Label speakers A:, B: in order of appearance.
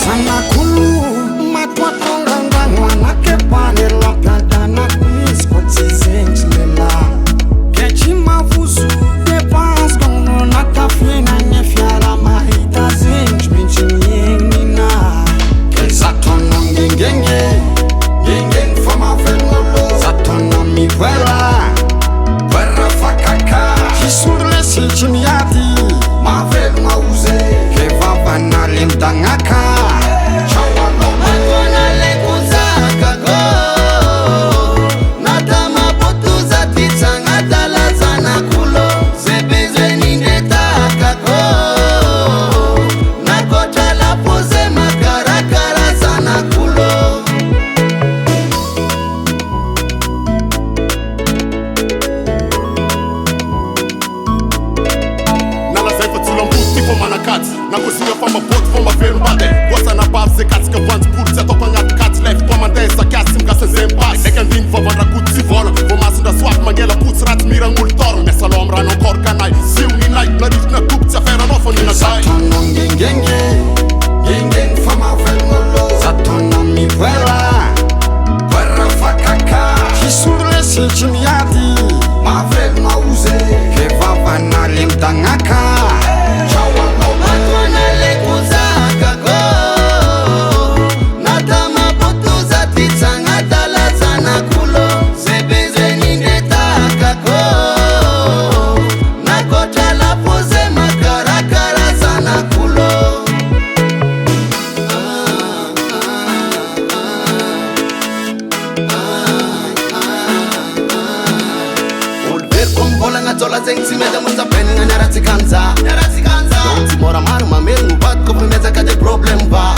A: Sana kulu matwa tonga mwana ke pale la planta na quiz kwa tizench lela kechi mavuzu de pas gono na kafina nyefiara mahita zench benchimyenina kezatona ngengenge ngenge fama fenolo zatona mikwela kwera fakaka kisundle silchimiati mavel mauze kevava na limtangaka
B: na cozinha fama bote, fama ver um bate. Gosta na base, cats que vão por se toca na cats left, como dessa que assim gasta sem paz. É que andinho vava na cut se vola, vou mais da swap, manguela putz rat mira um toro. Nessa lombra não cor canai, se um ninai, na diz na cup, se a fera não foi na sai.
A: Zatona ngengenge fama velmolo zatona mikwela kwera fakaka kisundle silchimiati mavel mauze kevava na limtangaka.
C: Zola zengsimeda muza penga nyaratikanza Don't mora manu mamelu mubat ko pimeza kade problem ba